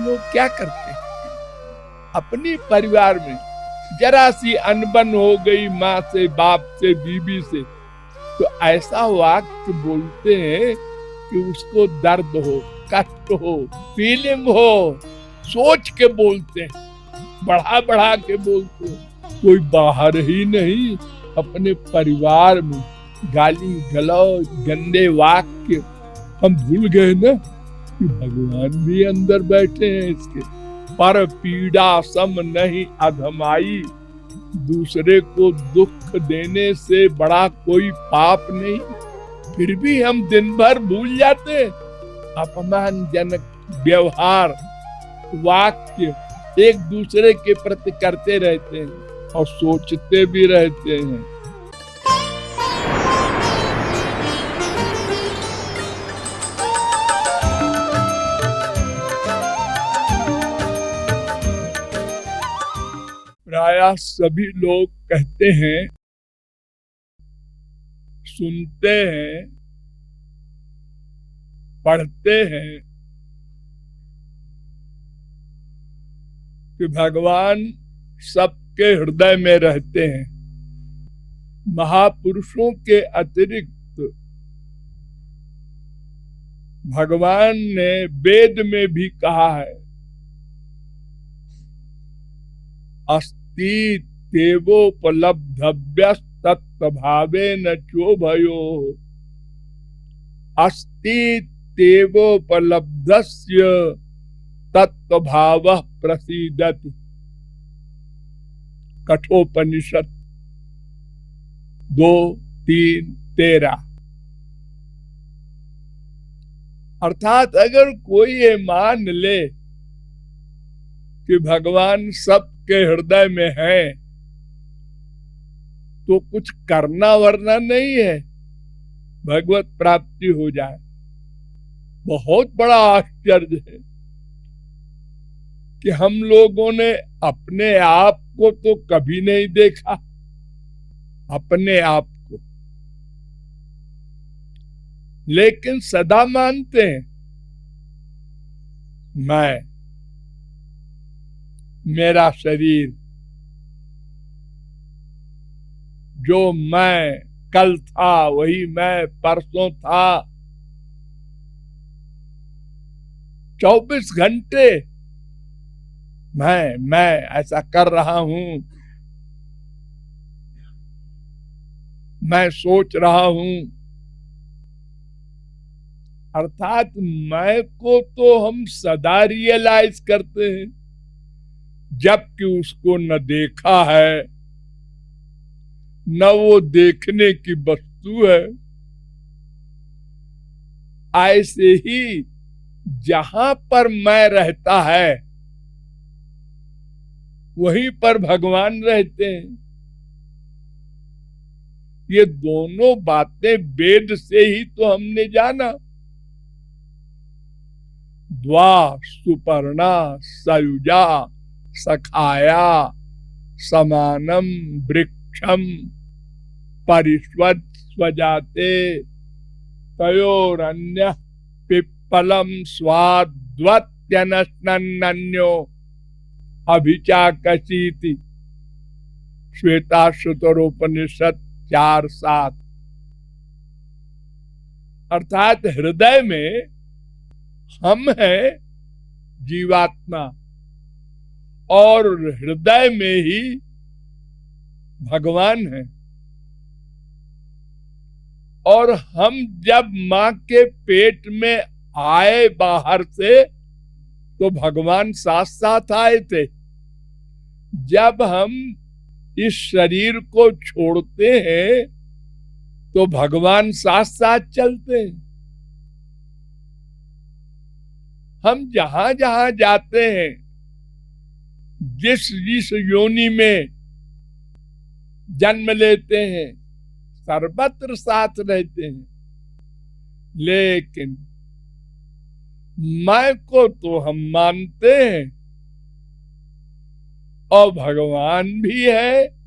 लोग क्या करते हैं अपनी परिवार में, जरा सी अनबन हो गई माँ से, बाप से, बीबी से, तो ऐसा वाक्य बोलते हैं कि उसको दर्द हो, कष्ट हो, फीलिंग हो, सोच के बोलते हैं, बढ़ा बढ़ा के बोलते हैं। कोई बाहर ही नहीं, अपने परिवार में गाली गलौज, गंदे वाक्य। हम भूल गए ना कि भगवान भी अंदर बैठे हैं इसके। पर पीड़ा सम नहीं अधमाई, दूसरे को दुख देने से बड़ा कोई पाप नहीं। फिर भी हम दिन भर भूल जाते, अपमानजनक व्यवहार, वाक्य एक दूसरे के प्रति करते रहते हैं और सोचते भी रहते हैं। प्रायः सभी लोग कहते हैं, सुनते हैं, पढ़ते हैं कि भगवान सबके हृदय में रहते हैं। महापुरुषों के अतिरिक्त भगवान ने वेद में भी कहा है, अस्ति तेवोपलब्धव्यस्तत्भावेन चोभयो, अस्ति तेवोपलब्धस्य तत्भावः प्रसीदति। कठोपनिषद 2:3-13। अर्थात अगर कोई ये मान ले कि भगवान सबके हृदय में है, तो कुछ करना वरना नहीं है, भगवत प्राप्ति हो जाए। बहुत बड़ा आश्चर्य है कि हम लोगों ने अपने आप को तो कभी नहीं देखा, अपने आप को, लेकिन सदा मानते हैं मैं, मेरा शरीर, जो मैं कल था वही मैं परसों था। 24 घंटे मैं ऐसा कर रहा हूं, मैं सोच रहा हूं। अर्थात मैं को तो हम सदा रियलाइज करते हैं, जबकि उसको न देखा है, न वो देखने की वस्तु है। ऐसे ही जहां पर मैं रहता है वहीं पर भगवान रहते हैं। ये दोनों बातें वेद से ही तो हमने जाना। द्वा सुपर्णा सयुजा सखाया समानम वृक्षम परिष्वत स्वजाते तयोरन्य पिप्पलम स्वाद्वत्यनन्यो अभिचाकसीति। श्वेताश्वतरोपनिषद 4:7। अर्थात हृदय में हम हैं जीवात्मा, और हृदय में ही भगवान है। और हम जब मां के पेट में आए बाहर से, तो भगवान साथ साथ आए थे। जब हम इस शरीर को छोड़ते हैं तो भगवान साथ साथ चलते हैं। हम जहां जहां जाते हैं, जिस जिस योनि में जन्म लेते हैं, सर्वत्र साथ रहते हैं। लेकिन मैं को तो हम मानते हैं, और भगवान भी है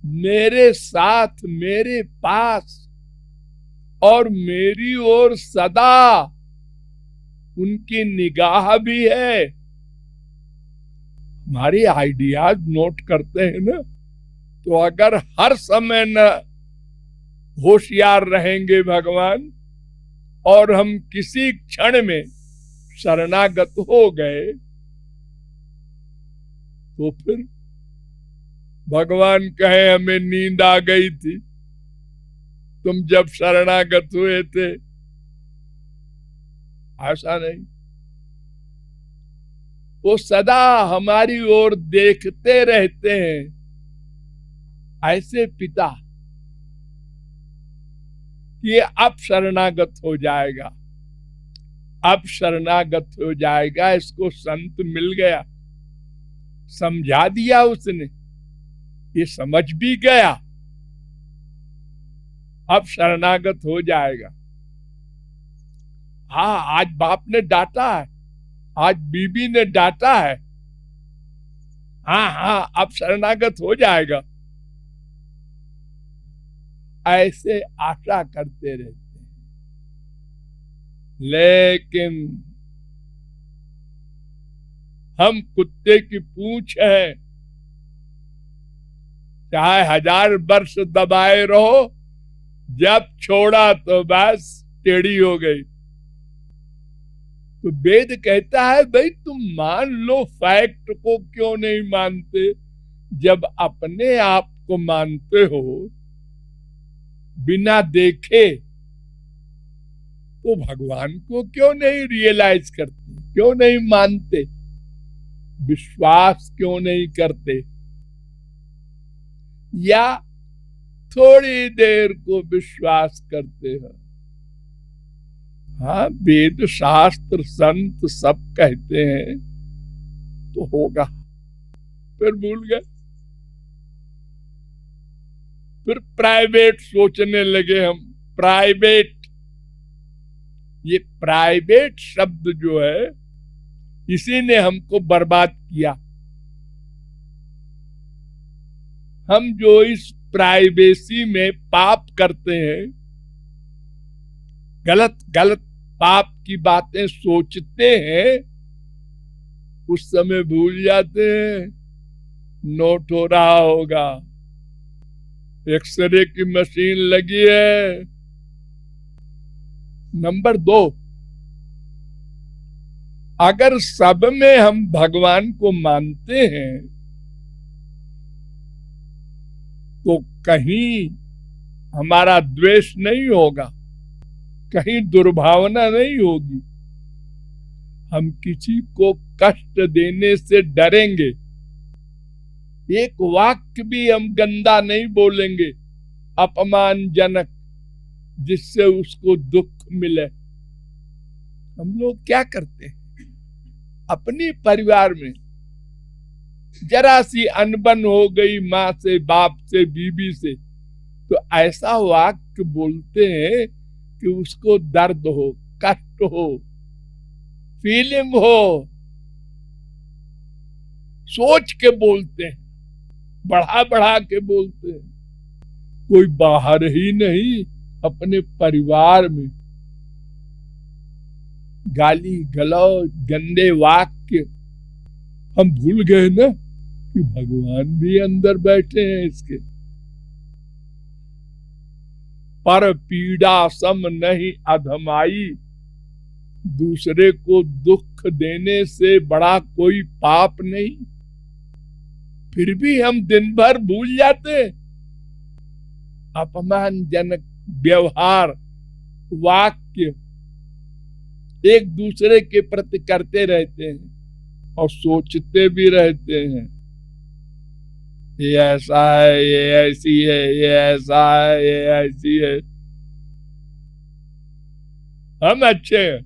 मेरे साथ, मेरे पास, और मेरी ओर सदा उनकी निगाह भी है। हमारे आइडियाज नोट करते हैं ना, तो अगर हर समय न होशियार रहेंगे भगवान और हम किसी क्षण में शरणागत हो गए, तो फिर भगवान कहे हमें नींद आ गई थी तुम जब शरणागत हुए थे। ऐसा नहीं, वो सदा हमारी ओर देखते रहते हैं। ऐसे पिता ये अब शरणागत हो जाएगा, अब शरणागत हो जाएगा, इसको संत मिल गया, समझा दिया उसने, ये समझ भी गया, अब शरणागत हो जाएगा। हाँ, आज बाप ने डांटा है, आज बीबी ने डांटा है, हाँ हाँ अब शरणागत हो जाएगा, ऐसे आशा करते रहते हैं। लेकिन हम कुत्ते की पूंछ है, चाहे 1000 वर्ष दबाए रहो, जब छोड़ा तो बस टेढ़ी हो गई। तो वेद कहता है भाई तुम मान लो फैक्ट को, क्यों नहीं मानते? जब अपने आप को मानते हो बिना देखे, तो भगवान को क्यों नहीं रियलाइज करते, क्यों नहीं मानते, विश्वास क्यों नहीं करते? या थोड़ी देर को विश्वास करते हैं? हाँ, वेद शास्त्र संत सब कहते हैं तो होगा, फिर भूल गए, फिर प्राइवेट सोचने लगे हम। प्राइवेट, ये प्राइवेट शब्द जो है इसी ने हमको बर्बाद किया। हम जो इस प्राइवेसी में पाप करते हैं, गलत गलत पाप की बातें सोचते हैं, उस समय भूल जाते हैं नोट हो रहा होगा, एक्सरे की मशीन लगी है। नंबर 2, अगर सब में हम भगवान को मानते हैं तो कहीं हमारा द्वेष नहीं होगा, कहीं दुर्भावना नहीं होगी, हम किसी को कष्ट देने से डरेंगे, एक वाक्य भी हम गंदा नहीं बोलेंगे अपमानजनक जिससे उसको दुख मिले। हम लोग क्या करते हैं, अपने परिवार में जरा सी अनबन हो गई माँ से, बाप से, बीबी से, तो ऐसा वाक्य बोलते हैं कि उसको दर्द हो, कष्ट हो, फीलिंग हो, सोच के बोलते हैं, बढ़ा बढ़ा के बोलते हैं। कोई बाहर ही नहीं, अपने परिवार में गाली गलौज, गंदे वाक्य। हम भूल गए ना कि भगवान भी अंदर बैठे हैं इसके। पर पीड़ा सम नहीं अधमाई, दूसरे को दुख देने से बड़ा कोई पाप नहीं। फिर भी हम दिन भर भूल जाते, अपमानजनक व्यवहार, वाक्य एक दूसरे के प्रति करते रहते हैं और सोचते भी रहते हैं, ये ऐसा है, ये ऐसी है, ये ऐसा है, ये ऐसी है। हम अच्छे हैं,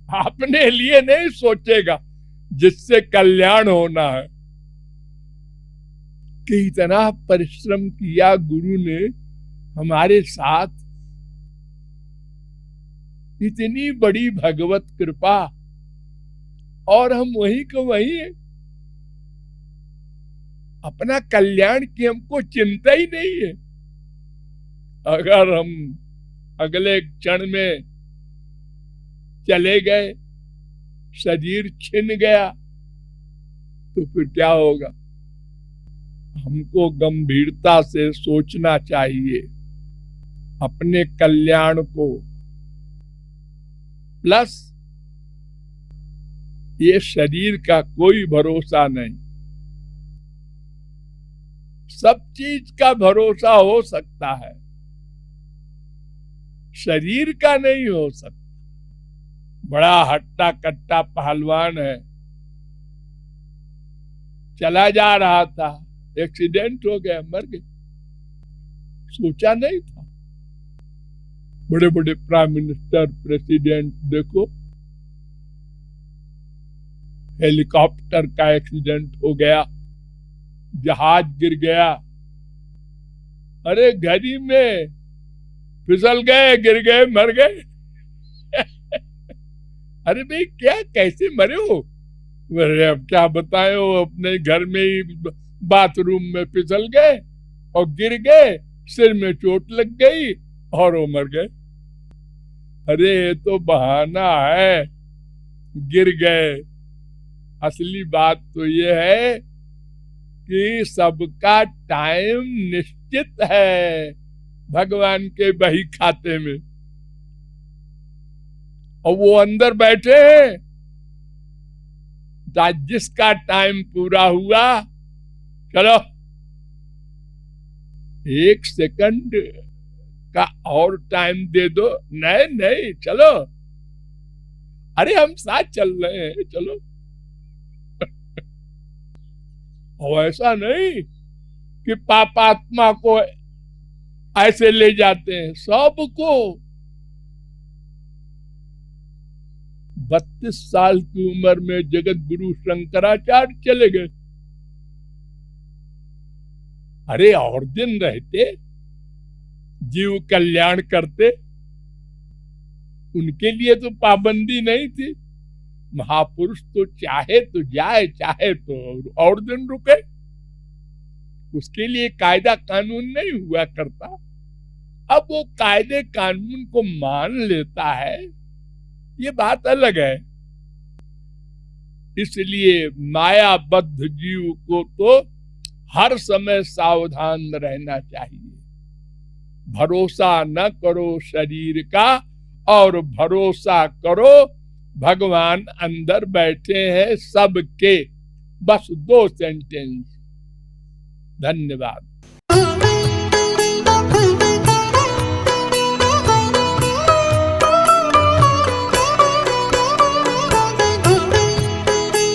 अपने लिए नहीं सोचेगा जिससे कल्याण होना है। कि इतना परिश्रम किया गुरु ने हमारे साथ, इतनी बड़ी भगवत कृपा, और हम वही को वही है। अपना कल्याण की हमको चिंता ही नहीं है। अगर हम अगले क्षण में चले गए, शरीर छिन गया तो फिर क्या होगा? हमको गंभीरता से सोचना चाहिए अपने कल्याण को। प्लस ये शरीर का कोई भरोसा नहीं, सब चीज का भरोसा हो सकता है, शरीर का नहीं हो सकता। बड़ा हट्टा कट्टा पहलवान है, चला जा रहा था, एक्सीडेंट हो गया, मर गया, सोचा नहीं था। बड़े बड़े प्राइम मिनिस्टर, प्रेसिडेंट देखो, हेलीकॉप्टर का एक्सीडेंट हो गया, जहाज गिर गया, अरे घड़ी में फिसल गए, गिर गए, मर गए। अरे भाई क्या, कैसे मरे हो? अरे अब क्या बताएं, वो अपने घर में ही बाथरूम में फिसल गए और गिर गए, सिर में चोट लग गई और वो मर गए। अरे ये तो बहाना है, गिर गए। असली बात तो ये है कि सबका टाइम निश्चित है भगवान के बही खाते में, और वो अंदर बैठे हैं। जिसका टाइम पूरा हुआ, चलो 1 सेकंड का और टाइम दे दो, नहीं नहीं चलो, अरे हम साथ चल रहे हैं, चलो। और ऐसा नहीं कि पापात्मा को ऐसे ले जाते हैं, सबको। 32 साल की उम्र में जगत गुरु शंकराचार्य चले गए। अरे और दिन रहते, जीव कल्याण करते, उनके लिए तो पाबंदी नहीं थी। महापुरुष तो चाहे तो जाए, चाहे तो और दिन रुके, उसके लिए कायदा कानून नहीं हुआ करता। अब वो कायदे कानून को मान लेता है, ये बात अलग है। इसलिए मायाबद्ध जीव को तो हर समय सावधान रहना चाहिए। भरोसा न करो शरीर का, और भरोसा करो भगवान अंदर बैठे हैं सबके। बस 2 सेंटेंस। धन्यवाद।